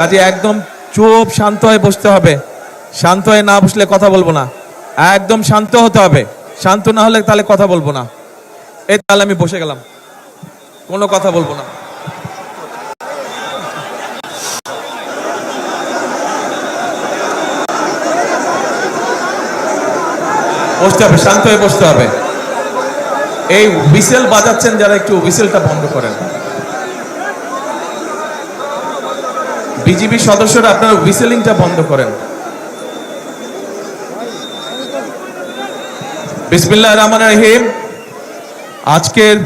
কাজে একদম চুপ শান্ত হয়ে বসতে হবে। শান্ত হয়ে না বসলে কথা বলবো না। একদম শান্ত হতে হবে। শান্ত না হলে তাহলে কথা বলবো না। এই তাহলে আমি বসে গেলাম, কোনো কথা বলবো না। বসতে হবে, শান্ত হয়ে বসতে হবে। এই হুইসেল বাজাচ্ছেন যারা, একটু হুইসেলটা বন্ধ করেন। বিজিবি সদস্যরা আপনারা হুইসেলিংটা বন্ধ করেন। বিসমিল্লাহির রহমানির রহিম। আজকের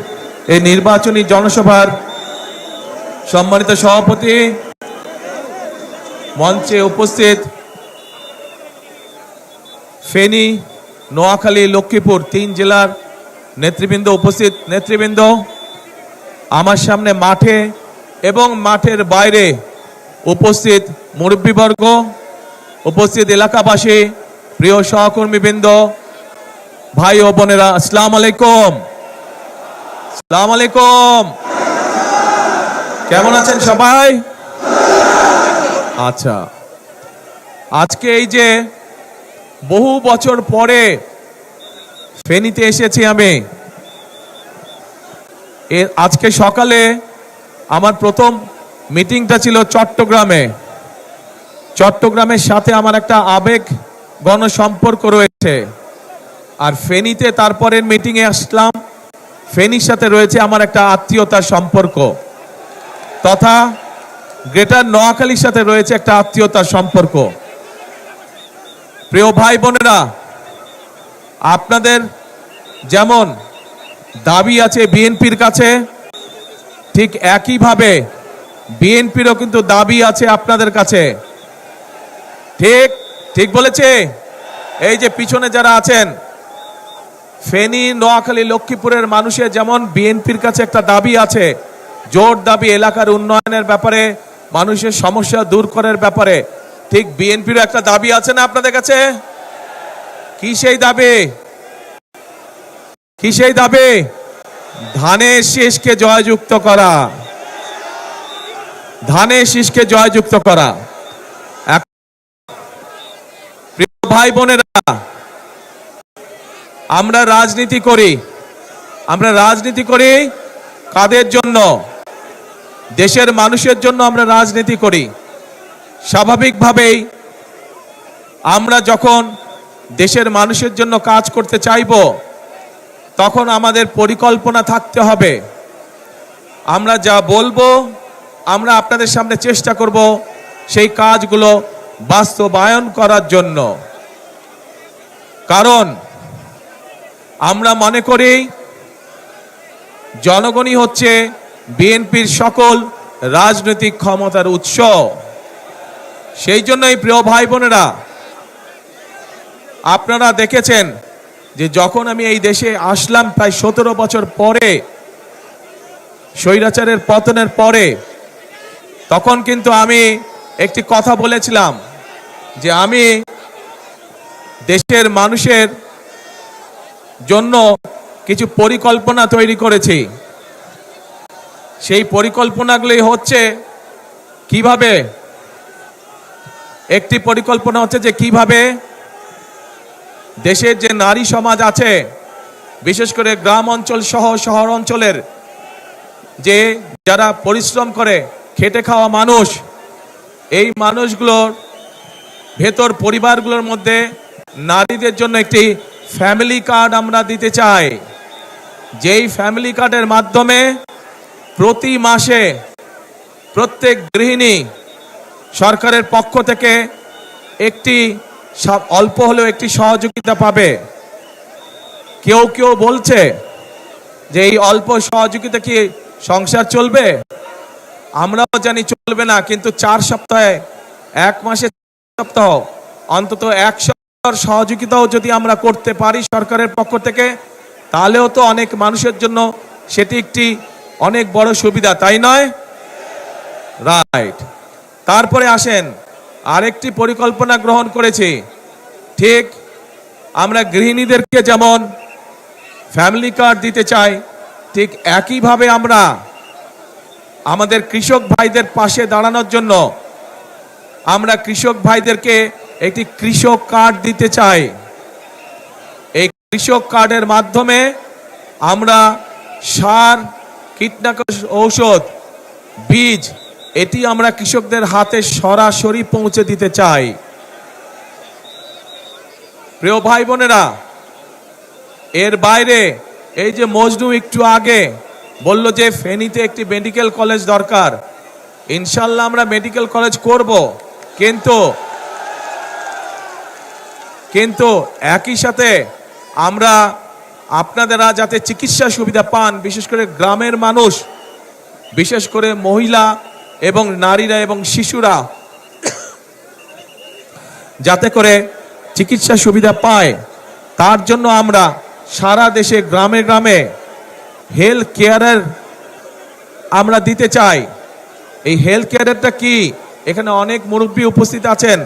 এই নির্বাচনী জনসভার সম্মানিত সভাপতি, মঞ্চে উপস্থিত ফেনী, নোয়াখালী, লক্ষ্মীপুর 3 জেলার নেতৃবৃন্দ, উপস্থিত নেতৃবৃন্দ, আমার সামনে মাঠে এবং মাঠের বাইরে উপস্থিত মুরব্বীবর্গ, উপস্থিত এলাকাবাসী, প্রিয় সহকর্মীবৃন্দ, ভাই ও বোনেরা, আসসালামু আলাইকুম। আসসালামু আলাইকুম। কেমন আছেন সবাই? আচ্ছা, আজকে এই যে বহু বছর পরে ফেনীতে এসেছি আমি, আজকে সকালে আমার প্রথম মিটিংটা ছিল চট্টগ্রামে। চট্টগ্রামের সাথে আমার একটা আবেগ গণসম্পর্ক রয়েছে। আর ফেনীতে তারপরের মিটিংয়ে আসলাম, ফেনীর সাথে রয়েছে আমার একটা আত্মীয়তার সম্পর্ক, তথা গ্রেটার নোয়াখালীর সাথে রয়েছে একটা আত্মীয়তার সম্পর্ক। প্রিয় ভাই বোনেরা, আপনাদের যেমন দাবি আছে বিএনপির কাছে, ঠিক একইভাবে বিএনপিরও কিন্তু দাবি আছে আপনাদের কাছে। ঠিক ঠিক বলেছে? এই যে পিছনে যারা আছেন, ফেনী, নোয়াখালী, লক্ষ্মীপুরের মানুষের যেমন বিএনপির কাছে একটা দাবি আছে, জোর দাবি এলাকার উন্নয়নের ব্যাপারে, মানুষের সমস্যা দূর করার ব্যাপারে, ঠিক বিএনপিরও একটা দাবি আছে না আপনাদের কাছে? কি সেই দাবি? কি সেই দাবি? ধানের শীষকে জয়যুক্ত করা। ধানের শীষকে জয়যুক্ত করা। প্রিয় ভাই বোনেরা, আমরা রাজনীতি করি। আমরা রাজনীতি করি কাদের জন্য? দেশের মানুষের জন্য আমরা রাজনীতি করি। স্বাভাবিকভাবেই আমরা যখন দেশের মানুষের জন্য কাজ করতে চাইব, তখন আমাদের পরিকল্পনা থাকতে হবে। আমরা যা বলবো, আমরা আপনাদের সামনে চেষ্টা করব সেই কাজগুলো বাস্তবায়ন করার জন্য। কারণ আমরা মনে করি জনগণই হচ্ছে বিএনপির সকল রাজনৈতিক ক্ষমতার উৎস। সেই জন্যই প্রিয় ভাই বোনেরা, আপনারা দেখেছেন যে যখন আমি এই দেশে আসলাম প্রায় 17 বছর পরে, স্বৈরাচারের পতনের পরে, তখন কিন্তু আমি একটি কথা বলেছিলাম যে আমি দেশের মানুষের জন্য কিছু পরিকল্পনা তৈরি করেছি। সেই পরিকল্পনাগুলি হচ্ছে কিভাবে, একটি পরিকল্পনা হচ্ছে যে কিভাবে দেশের যে নারী সমাজ আছে, বিশেষ করে গ্রাম অঞ্চল সহ শহর অঞ্চলের যে যারা পরিশ্রম করে খেটে খাওয়া মানুষ, এই মানুষগুলোর ভেতর পরিবারগুলোর মধ্যে নারীদের জন্য একটি ফ্যামিলি কার্ড আমরা দিতে চাই। যেই ফ্যামিলি কার্ডের মাধ্যমে প্রতি মাসে প্রত্যেক গৃহিণী সরকারের পক্ষ থেকে একটি অল্প হলেও একটি সহযোগিতা পাবে। কেউ কেউ বলছে যে এই অল্প সহযোগিতা কি সংসার চলবে? আমরাও জানি চলবে না, কিন্তু 4 সপ্তাহে, 1 মাসে 4 সপ্তাহ, অন্তত 1 সপ্তাহের সহযোগিতাও যদি আমরা করতে পারি সরকারের পক্ষ থেকে, তাহলেও তো অনেক মানুষের জন্য সেটি একটি অনেক বড় সুবিধা, তাই নয়? রাইট। তারপরে আসেন, আরেকটি পরিকল্পনা গ্রহণ করেছি। ঠিক আমরা গৃহিণীদেরকে যেমন ফ্যামিলি কার্ড দিতে চাই, ঠিক একইভাবে আমরা আমাদের কৃষক ভাইদের পাশে দাঁড়ানোর জন্য আমরা কৃষক ভাইদেরকে একটি কৃষক কার্ড দিতে চাই। এই কৃষক কার্ডের মাধ্যমে আমরা সার, কীটনাশক, ঔষধ, বীজ এটি আমরা কৃষকদের হাতে সরাসরি পৌঁছে দিতে চাই। প্রিয় ভাই বোনেরা, এর বাইরে এই যে মজনু একটু আগে বলল যে ফেনীতে একটি মেডিকেল কলেজ দরকার, ইনশাল্লাহ আমরা মেডিকেল কলেজ করব, কিন্তু একই সাথে আমরা আপনারা যাতে চিকিৎসা সুবিধা পান, বিশেষ করে গ্রামের মানুষ, বিশেষ করে মহিলা এবং নারীরা এবং শিশুরা যাতে করে চিকিৎসা সুবিধা পায়, তার জন্য আমরা সারা দেশে গ্রামে গ্রামে হেলথ কেয়ারের আমরা দিতে চাই। এই হেলথ কেয়ারটা কি? এখানে অনেক মুরব্বী উপস্থিত আছেন।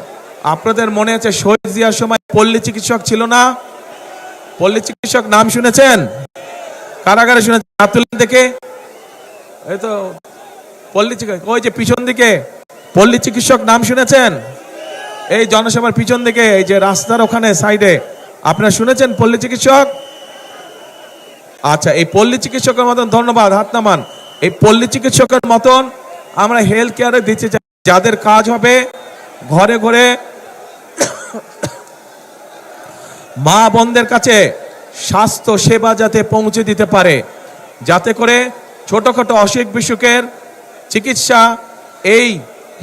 আপনাদের মনে আছে শহীদ জিয়ার সময় পল্লী চিকিৎসক ছিল না? পল্লী চিকিৎসক নাম শুনেছেন? কারাগারে শুনেছেন? আতুল্লাহ থেকে এই তো পল্লী চিকিৎসক, ওই যে পিছন দিকে পল্লী চিকিৎসক নাম শুনেছেন? এই জনসভার পিছন দিকে, এই যে রাস্তার ওখানে সাইডে, আপনারা শুনেছেন পল্লী চিকিৎসক? আচ্ছা, এই পল্লী চিকিৎসকের মতন, ধন্যবাদ, হাত নামান। এই পল্লী চিকিৎসকের মতন আমরা হেলথ কেয়ারে দিতে চাই, যাদের কাজ হবে ঘরে ঘরে মা বোনদের কাছে স্বাস্থ্য সেবা যাতে পৌঁছে দিতে পারে, যাতে করে ছোটখাটো অসুখ বিসুখের চিকিৎসা এই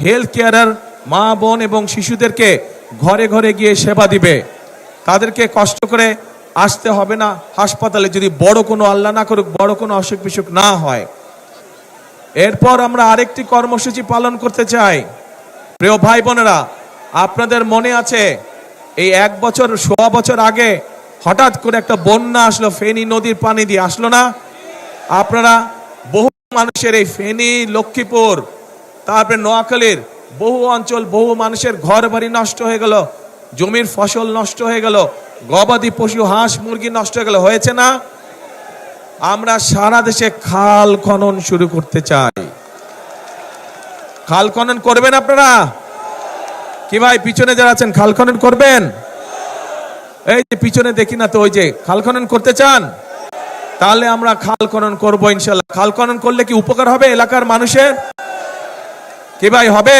হেলথ কেয়ারের মা বোন এবং শিশুদেরকে ঘরে ঘরে গিয়ে সেবা দিবে। তাদেরকে কষ্ট করে আসতে হবে না হাসপাতালে, যদি বড় কোনো, আল্লাহ না করুক, বড় কোনো অসুখ বিসুখ না হয়। এরপর আমরা আরেকটি কর্মসূচি পালন করতে চাই। প্রিয় ভাই বোনেরা, আপনাদের মনে আছে এই 1 বছর, 1.25 বছর আগে হঠাৎ করে একটা বন্যা আসলো, ফেনী নদীর পানি দিয়ে আসলো না? আপনারা বহু মানুষের এই ফেনী, লক্ষ্মীপুর, তারপরে নোয়াখালীর বহু অঞ্চল, বহু মানুষের ঘর বাড়ি নষ্ট হয়ে গেল, জমির ফসল নষ্ট হয়ে গেল, গবাদি পশু, হাঁস মুরগি নষ্ট হয়ে গেল, হয়েছে না? আমরা সারা দেশে খাল খনন শুরু করতে চাই। খাল খনন করবেন আপনারা? কি ভাই, পিছনে যারা আছেন খাল খনন করবেন? এই যে পিছনে দেখি না তো, ওই যে খাল খনন করতে চান? তাহলে আমরা খাল খনন করবো ইনশাল্লাহ। খাল খনন করলে কি উপকার হবে এলাকার মানুষের? কি ভাই, হবে?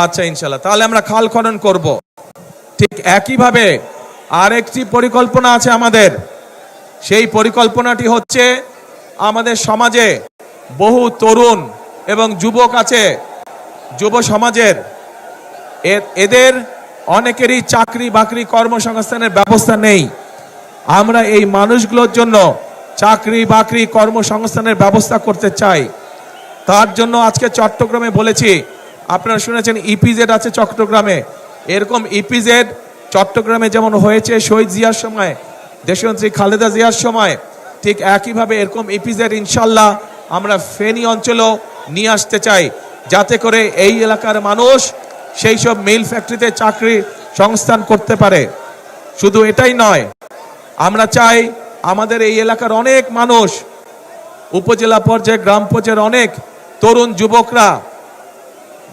আচ্ছা, ইনশাল্লাহ, তাহলে আমরা খাল খনন করব। ঠিক একইভাবে আরেকটি পরিকল্পনা আছে আমাদের। সেই পরিকল্পনাটি হচ্ছে, আমাদের সমাজে বহু তরুণ এবং যুবক আছে, যুব সমাজের, এদের অনেকেরই চাকরি বাকরি কর্মসংস্থানের ব্যবস্থা নেই। আমরা এই মানুষগুলোর জন্য চাকরি বাকরি কর্মসংস্থানের ব্যবস্থা করতে চাই। তার জন্য আজকে চট্টগ্রামে বলেছি, আপনারা শুনেছেন ইপিজেড আছে চট্টগ্রামে, এরকম ইপিজেড চট্টগ্রামে যেমন হয়েছে শহীদ জিয়ার সময়, দেশনেত্রী খালেদা জিয়ার সময়, ঠিক একইভাবে এরকম ইপিজেড ইনশাল্লাহ আমরা ফেনী অঞ্চলেও নিয়ে আসতে চাই, যাতে করে এই এলাকার মানুষ সেই সব মিল ফ্যাক্টরিতে চাকরি সংস্থান করতে পারে। শুধু এটাই নয়, আমরা চাই আমাদের এই এলাকার অনেক মানুষ, উপজেলা পর্যায়ে, গ্রাম পর্যায়ের অনেক তরুণ যুবকরা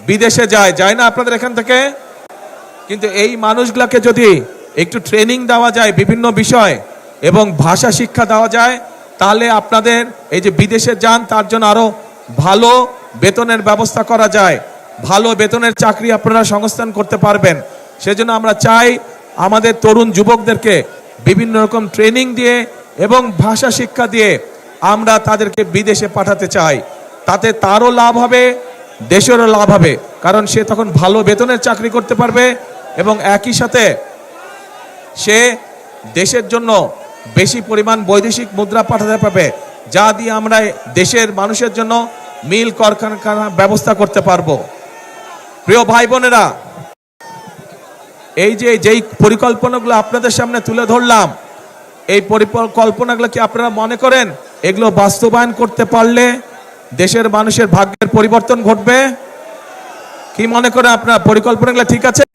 বিদেশে যায় না আপনাদের এখান থেকে? কিন্তু এই মানুষগুলোকে যদি একটু ট্রেনিং দেওয়া যায় বিভিন্ন বিষয় এবং ভাষা শিক্ষা দেওয়া যায়, তাহলে আপনাদের এই যে বিদেশে যান, তার জন্য আরো ভালো বেতনের ব্যবস্থা করা যায়, ভালো বেতনের চাকরি আপনারা সংস্থান করতে পারবেন। সেজন্য আমরা চাই আমাদের তরুণ যুবকদেরকে বিভিন্ন রকম ট্রেনিং দিয়ে এবং ভাষা শিক্ষা দিয়ে আমরা তাদেরকে বিদেশে পাঠাতে চাই। তাতে তারও লাভ হবে, দেশেরও লাভ হবে, কারণ সে তখন ভালো বেতনের চাকরি করতে পারবে এবং একই সাথে সে দেশের জন্য বেশি পরিমাণ বৈদেশিক মুদ্রা পাঠাতে পারবে, যা দিয়ে আমরা দেশের মানুষের জন্য মিল কারখানার ব্যবস্থা করতে পারবো। প্রিয় ভাই বোনেরা, এই যে যেই পরিকল্পনাগুলো আপনাদের সামনে তুলে ধরলাম, এই পরিকল্পনাগুলো কি আপনারা মনে করেন এগুলো বাস্তবায়ন করতে পারলে দেশের মানুষের ভাগ্যের পরিবর্তন ঘটবে? কি মনে করেন আপনারা? পরিকল্পনাগুলো ঠিক আছে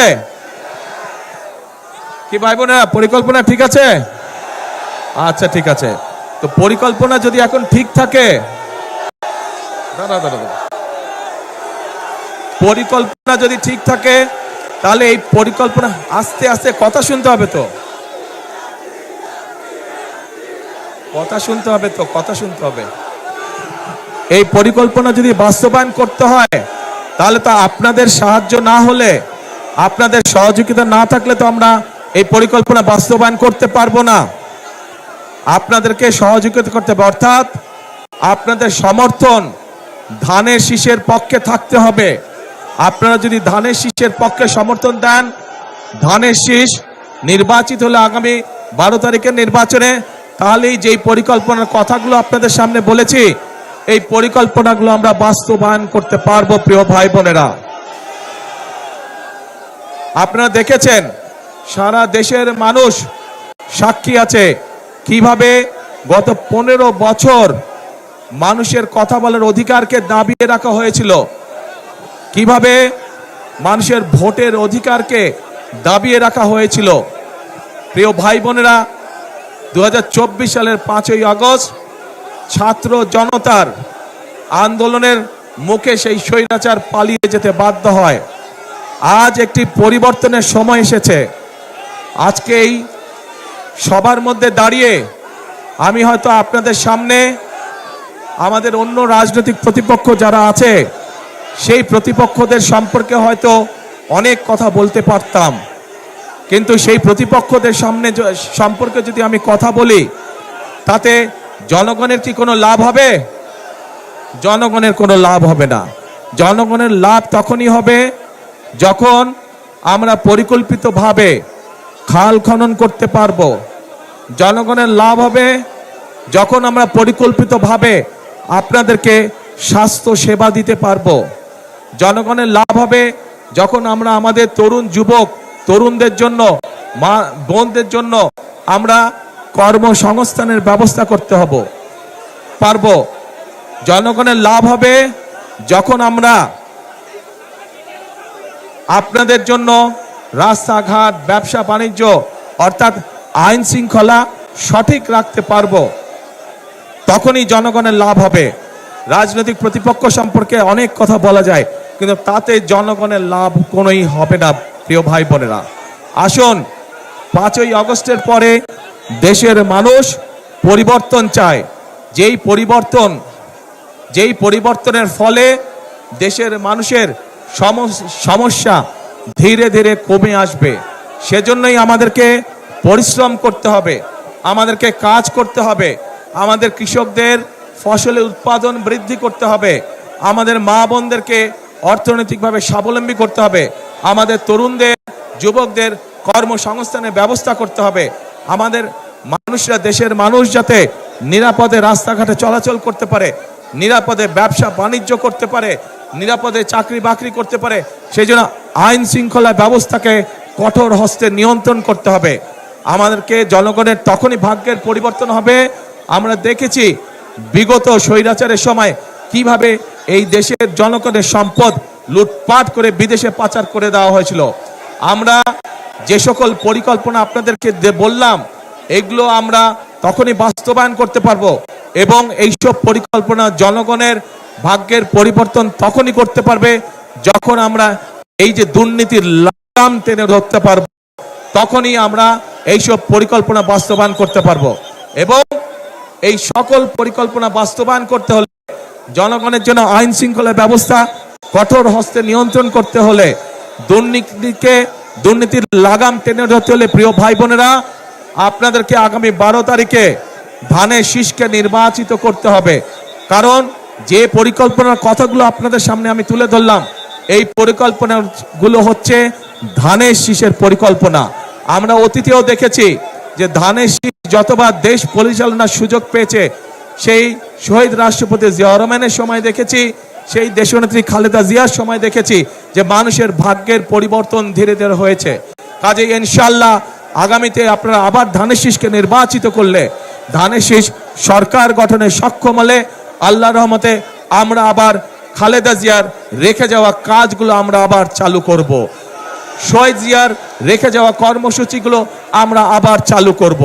কি ভাই বোনেরা? পরিকল্পনা ঠিক আছে? আচ্ছা, ঠিক আছে। তো পরিকল্পনা যদি এখন ঠিক থাকে, পরিকল্পনা যদি ঠিক থাকে তাহলে এই পরিকল্পনা আস্তে আস্তে কথা শুনতে হবে তো কথা শুনতে হবে এই পরিকল্পনা যদি বাস্তবায়ন করতে হয় তাহলে তো আপনাদের সাহায্য না হলে আপনাদের সহযোগিতা না থাকলে তো আমরা এই পরিকল্পনা বাস্তবায়ন করতে পারবো না আপনাদেরকে সহযোগিতা করতে হবে অর্থাৎ আপনাদের সমর্থন ধানের শীষের পক্ষে থাকতে হবে আপনারা যদি ধানের শীষের পক্ষে সমর্থন দেন ধানের শীষ নির্বাচিত হলে আগামী 12 তারিখের নির্বাচনে তাহলেই যেই পরিকল্পনার কথাগুলো আপনাদের সামনে বলেছি এই পরিকল্পনাগুলো আমরা বাস্তবায়ন করতে পারবো প্রিয় ভাই বোনেরা আপনারা দেখেছেন সারা দেশের মানুষ সাক্ষী আছে কিভাবে গত 15 বছর মানুষের কথা বলার অধিকারকে দাবিয়ে রাখা হয়েছিল কিভাবে মানুষের ভোটের অধিকারকে দাবিয়ে রাখা হয়েছিল প্রিয় ভাই বোনেরা 2024 সালের 5ই আগস্ট ছাত্র জনতার আন্দোলনের মুখে সেই স্বৈরাচার পালিয়ে যেতে বাধ্য হয় আজ একটি পরিবর্তনের সময় এসেছে আজকে এই সবার মধ্যে দাঁড়িয়ে আমি হয়তো আপনাদের সামনে আমাদের অন্য রাজনৈতিক প্রতিপক্ষ যারা আছে সেই প্রতিপক্ষদের সম্পর্কে হয়তো অনেক কথা বলতে পারতাম কিন্তু সেই প্রতিপক্ষদের সামনে সম্পর্কে যদি আমি কথা বলি তাতে জনগণের কি কোনো লাভ হবে জনগণের কোনো লাভ হবে না জনগণের লাভ তখনই হবে যখন আমরা পরিকল্পিতভাবে খাল খনন করতে পারবো জনগণের লাভ হবে যখন আমরা পরিকল্পিতভাবে আপনাদেরকে স্বাস্থ্য সেবা দিতে পারবো জনগণের লাভ হবে যখন আমরা আমাদের তরুণ যুবক তরুণদের জন্য মা বোনদের জন্য আমরা কর্মসংস্থানের ব্যবস্থা করতে পারবো জনগণের লাভ হবে যখন আমরা আপনাদের জন্য রাস্তাঘাট ব্যবসা বাণিজ্য অর্থাৎ আইন শৃঙ্খলা সঠিক রাখতে পারবো তখনই জনগণের লাভ হবে রাজনৈতিক প্রতিপক্ষ সম্পর্কে অনেক কথা বলা যায় কিন্তু তাতে জনগণের লাভ কোনোই হবে না প্রিয় ভাই বোনেরা আসুন 5ই আগস্টের পরে দেশের মানুষ পরিবর্তন চায় যেই পরিবর্তনের ফলে দেশের মানুষের সমস্যা ধীরে ধীরে কমে আসবে সেজন্যই আমাদেরকে পরিশ্রম করতে হবে আমাদেরকে কাজ করতে হবে আমাদের কৃষকদের ফসলের উৎপাদন বৃদ্ধি করতে হবে আমাদের মা বোনদেরকে অর্থনৈতিকভাবে স্বাবলম্বী করতে হবে আমাদের তরুণদের যুবকদের কর্মসংস্থানের ব্যবস্থা করতে হবে আমাদের মানুষরা দেশের মানুষ যাতে নিরাপদে রাস্তাঘাটে চলাচল করতে পারে নিরাপদে ব্যবসা বাণিজ্য করতে পারে নিরাপদে চাকরি বাকরি করতে পারে সেই জন্য আইন শৃঙ্খলা ব্যবস্থাকে কঠোর হস্তে নিয়ন্ত্রণ করতে হবে আমাদেরকে জনগণের তখনই ভাগ্যের পরিবর্তন হবে আমরা দেখেছি বিগত স্বৈরাচারের সময় কিভাবে এই দেশের জনগণের সম্পদ লুটপাট করে বিদেশে পাচার করে দেওয়া হয়েছিল আমরা যে সকল পরিকল্পনা আপনাদেরকে বললাম এগুলো আমরা তখনই বাস্তবায়ন করতে পারবো এবং এইসব পরিকল্পনা জনগণের ভাগ্যের পরিবর্তন তখনই করতে পারবে যখন আমরা এই যে দুর্নীতির লাগাম টেনে ধরতে পারবো তখনই আমরা এইসব পরিকল্পনা বাস্তবায়ন করতে পারবো এবং এই সকল পরিকল্পনা বাস্তবায়ন করতে হলে জনগণের জন্য আইন শৃঙ্খলা ব্যবস্থা কঠোর হস্তে নিয়ন্ত্রণ করতে হলে দুর্নীতির লাগাম টেনে ধরতে হলে প্রিয় ভাই বোনেরা আপনাদেরকে আগামী 12 তারিখে ধানের শীষকে নির্বাচিত করতে হবে কারণ যে পরিকল্পনার কথাগুলো আপনাদের সামনে আমি তুলে ধরলাম এই পরিকল্পনাগুলো হচ্ছে ধানের শীষের পরিকল্পনা আমরা অতীতেও দেখেছি যে ধানের শীষ যতবার দেশ পরিচালনার সুযোগ পেয়েছে সেই শহীদ রাষ্ট্রপতি জিয়া রহমানের সময় দেখেছি সেই দেশনেত্রী খালেদা জিয়ার সময় দেখেছি যে মানুষের ভাগ্যের পরিবর্তন ধীরে ধীরে হয়েছে কাজেই ইনশাআল্লাহ আগামীতে আপনারা আবার ধানের শীষকে নির্বাচিত করলে ধানের শীষ সরকার গঠনে সক্ষম হলে আল্লাহর রহমতে আমরা আবার খালেদা জিয়ার রেখে যাওয়া কাজগুলো আমরা আবার চালু করব শহীদ জিয়ার রেখে যাওয়া কর্মসূচিগুলো আমরা আবার চালু করব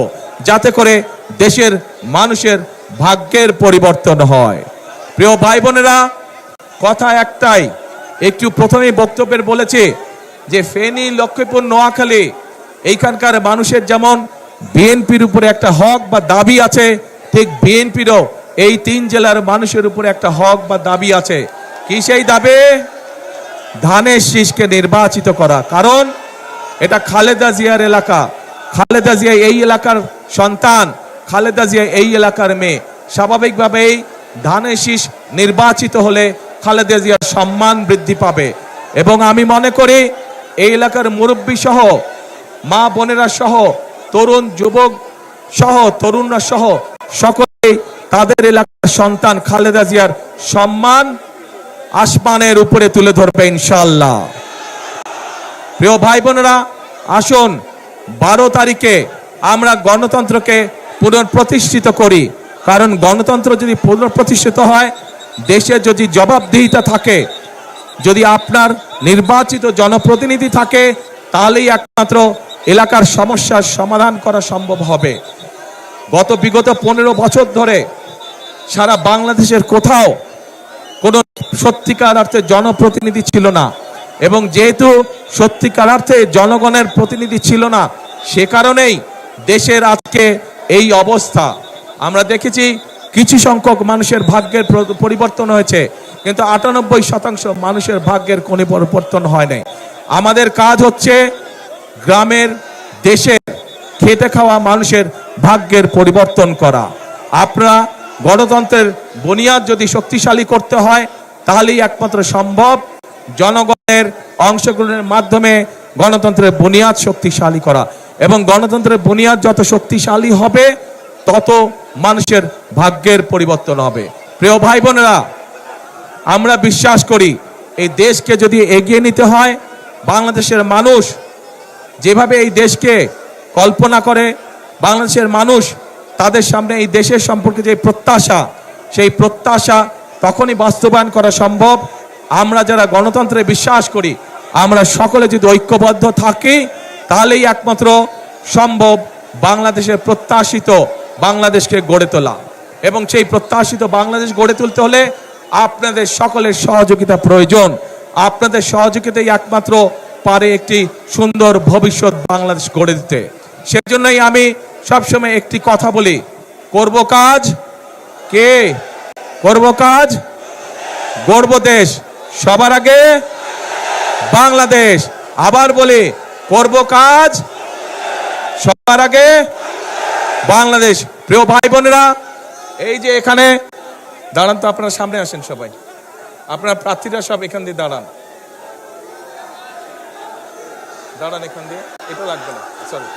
যাতে করে দেশের মানুষের ভাগ্যের পরিবর্তন হয় প্রিয় ভাই বোনেরা কথা একটাই একটু প্রথমেই বক্তব্যের বলেছে যে ফেনী, লক্ষ্মীপুর, নোয়াখালী এইখানকার মানুষের যেমন বিএনপির উপরে একটা হক বা দাবি আছে, ঠিক বিএনপিরও এই 3 জেলার মানুষের উপরে একটা হক বা দাবি আছে। কি সেই দাবি? ধানের শীষকে নির্বাচিত করা। কারণ এটা খালেদা জিয়ার এলাকা, খালেদা জিয়া এই এলাকার সন্তান, খালেদা জিয়া এই এলাকার মেয়ে। স্বাভাবিকভাবেই ধানের শীষ নির্বাচিত হলে খালেদা জিয়ার সম্মান বৃদ্ধি পাবে। এবং আমি মনে করি এই এলাকার মুরব্বী সহ, মা বোনেরা সহ, তরুণ যুবক সহ, তরুণরা সহ সকলেই তাদের এলাকার সন্তান খালেদা জিয়ার সম্মান আসমানের উপরে তুলে ধরবে ইনশাআল্লাহ। প্রিয় ভাই বোনেরা, আসুন 12 তারিখে আমরা গণতন্ত্রকে পুনঃপ্রতিষ্ঠিত করি। কারণ গণতন্ত্র যদি পুনঃপ্রতিষ্ঠিত হয়, দেশে যদি জবাবদিহিতা থাকে, যদি আপনার নির্বাচিত জনপ্রতিনিধি থাকে, তাহলেই একমাত্র এলাকার সমস্যার সমাধান করা সম্ভব হবে। বিগত 15 বছর ধরে সারা বাংলাদেশের কোথাও কোনো সত্যিকার অর্থে জনপ্রতিনিধি ছিল না, এবং যেহেতু সত্যিকার অর্থে জনগণের প্রতিনিধি ছিল না, সে কারণেই দেশের আজকে এই অবস্থা। আমরা দেখেছি কিছু সংখ্যক মানুষের ভাগ্যের পরিবর্তন হয়েছে, কিন্তু 98% মানুষের ভাগ্যের কোনো পরিবর্তন হয় নাই। আমাদের কাজ হচ্ছে গ্রামের, দেশের খেটে খাওয়া মানুষের ভাগ্যের পরিবর্তন করা। আপনারা গণতন্ত্রের বুনিয়াদ যদি শক্তিশালী করতে হয়, তাহলেই একমাত্র সম্ভব জনগণের অংশগ্রহণের মাধ্যমে গণতন্ত্রের বুনিয়াদ শক্তিশালী করা। এবং গণতন্ত্রের বুনিয়াদ যত শক্তিশালী হবে, তত মানুষের ভাগ্যের পরিবর্তন হবে। প্রিয় ভাই বোনেরা, আমরা বিশ্বাস করি এই দেশকে যদি এগিয়ে নিতে হয়, বাংলাদেশের মানুষ যেভাবে এই দেশকে কল্পনা করে, বাংলাদেশের মানুষ তাদের সামনে এই দেশের সম্পর্কে যে প্রত্যাশা, সেই প্রত্যাশা তখনই বাস্তবায়ন করা সম্ভব আমরা যারা গণতন্ত্রে বিশ্বাস করি, আমরা সকলে যদি ঐক্যবদ্ধ থাকি, তাহলেই একমাত্র সম্ভব বাংলাদেশের প্রত্যাশিত বাংলাদেশকে গড়ে তোলা। এবং সেই প্রত্যাশিত বাংলাদেশ গড়ে তুলতে হলে আপনাদের সকলের সহযোগিতা প্রয়োজন। আপনাদের সহযোগিতাই একমাত্র পারে একটি সুন্দর ভবিষ্যৎ বাংলাদেশ গড়ে দিতে। সেজন্যই আমি সবসময় একটি কথা বলি, করব কাজ, কে করব কাজ, গড়ব দেশ, সবার আগে বাংলাদেশ। আবার বলি, করব কাজ, সবার আগে বাংলাদেশ। প্রিয় ভাই বোনেরা, এই যে এখানে দাঁড়ান তো, আপনারা সামনে আসেন সবাই, আপনারা প্রার্থীরা সব এখান দিয়ে দাঁড়ান, দাঁড়ান এখান দিয়ে। এটা লাগবে না, সরি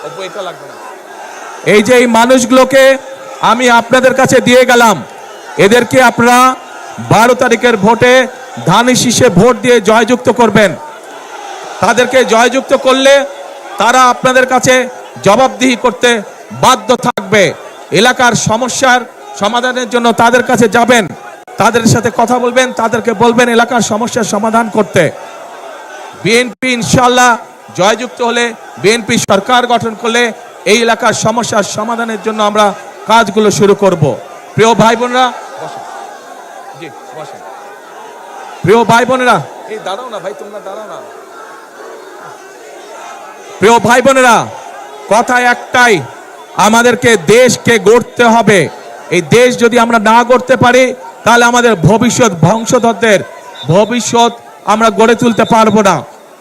অপু, এটা লাগবে না। এই যে এই মানুষগুলোকে আমি আপনাদের কাছে দিয়ে গেলাম, এদেরকে আপনারা 12 তারিখের ভোটে ধানের শীষে ভোট দিয়ে জয়যুক্ত করবেন। তাদেরকে জয়যুক্ত করলে তারা আপনাদের কাছে জবাবদিহি করতে বাধ্য থাকবে। এলাকার সমস্যার সমাধানের জন্য তাদের কাছে যাবেন, তাদের সাথে কথা বলবেন, তাদেরকে বলবেন এলাকার সমস্যার সমাধান করতে। বিএনপি ইনশাআল্লাহ জয়যুক্ত হলে, বিএনপি সরকার গঠন করলে এই এলাকার সমস্যার সমাধানের জন্য আমরা কাজগুলো শুরু করব। প্রিয় ভাই বোনেরা, জি বসেন। প্রিয় ভাই বোনেরা, এই দাঁড়াও না ভাই, তোমরা দাঁড়াও না। প্রিয় ভাই বোনেরা, কথা একটাই, আমাদেরকে দেশকে গড়তে হবে। এই দেশ যদি আমরা না গড়তে পারি, তাহলে আমাদের ভবিষ্যৎ, বংশধরদের ভবিষ্যৎ আমরা গড়ে তুলতে পারবো না।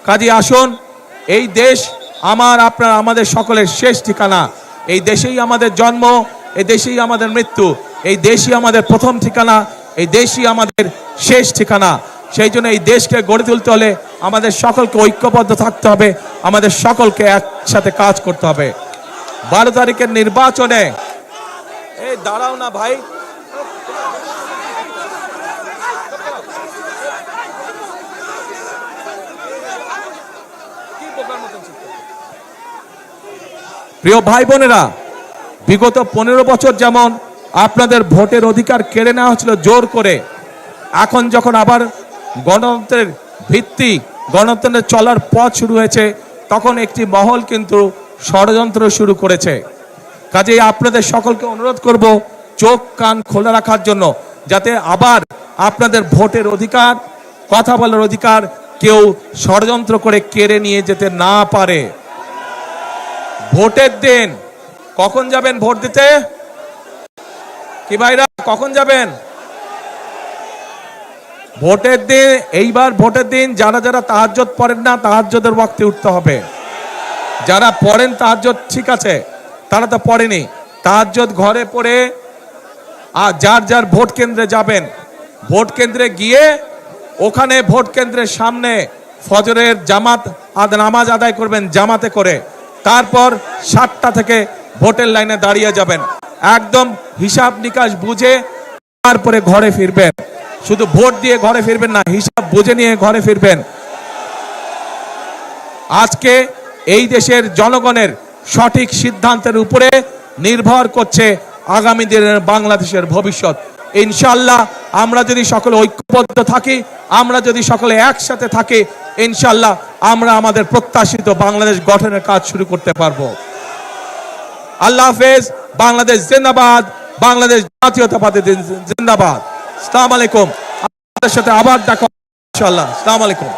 কাজে আসুন, এই দেশ আমার, আপনার, আমাদের সকলের শেষ ঠিকানা। এই দেশেই আমাদের জন্ম, এই দেশেই আমাদের মৃত্যু, এই দেশই আমাদের প্রথম ঠিকানা, এই দেশই আমাদের শেষ ঠিকানা। সেই জন্য এই দেশকে গড়ে তুলতে হলে আমাদের সকলকে ঐক্যবদ্ধ থাকতে হবে, আমাদের সকলকে একসাথে কাজ করতে হবে। 12 তারিখের নির্বাচনে, এই দাঁড়াও না ভাই, প্রিয় ভাই বোনেরা, বিগত 15 বছর যেমন আপনাদের ভোটের অধিকার কেড়ে নেওয়া হচ্ছিল জোর করে, এখন যখন আবার গণতন্ত্রের ভিত্তি, গণতন্ত্রের চলার পথ শুরু হয়েছে, তখন একটি মহল কিন্তু ষড়যন্ত্র শুরু করেছে। কাজেই আপনাদের সকলকে অনুরোধ করব চোখ কান খোলা রাখার জন্য, যাতে আবার আপনাদের ভোটের অধিকার কথা বলার অধিকার কেউ ষড়যন্ত্র করে কেড়ে নিয়ে যেতে না পারে। ভোটের দিন কখন যাবেন ভোট দিতে? কি ভাইরা কখন যাবেন ভোটের দিন? এইবার ভোটের দিন যারা যারা তাহাজ্জুদ পড়েন না, তাহাজ্জুদের ওয়াক্তে উঠতে হবে। যারা পড়েন তাহাজ্জুদ ঠিক আছে, তারা তো পড়েনি, তাহাজ্জুদ ঘরে পড়ে আর যার যার ভোট কেন্দ্রে যাবেন। ভোট কেন্দ্রে গিয়ে ওখানে ভোট কেন্দ্রের সামনে ফজরের জামাত নামাজ আদায় করবেন জামাতে করে। তারপর 7টা থেকে ভোটের লাইনে দাঁড়িয়ে যাবেন, একদম হিসাব নিকাশ বুঝে তারপরে ঘরে ফিরবেন। শুধু ভোট দিয়ে ঘরে ফিরবেন না, হিসাব বুঝে নিয়ে ঘরে ফিরবেন। আজকে এই দেশের জনগণের সঠিক সিদ্ধান্তের উপরে নির্ভর করছে আগামী দিনের বাংলাদেশের ভবিষ্যৎ। ইনশাআল্লাহ আমরা যদি সকলে ঐক্যবদ্ধ থাকি, আমরা যদি সকলে একসাথে থাকি, ইনশাআল্লাহ আমরা আমাদের প্রত্যাশিত বাংলাদেশ গঠনের কাজ শুরু করতে পারবো। আল্লাহ হাফেজ। বাংলাদেশ জিন্দাবাদ, বাংলাদেশ জাতীয়তাবাদী জিন্দাবাদ। আসসালামু আলাইকুম। আপনাদের সাথে আবার দেখা ইনশাআল্লাহ। আসসালামু আলাইকুম।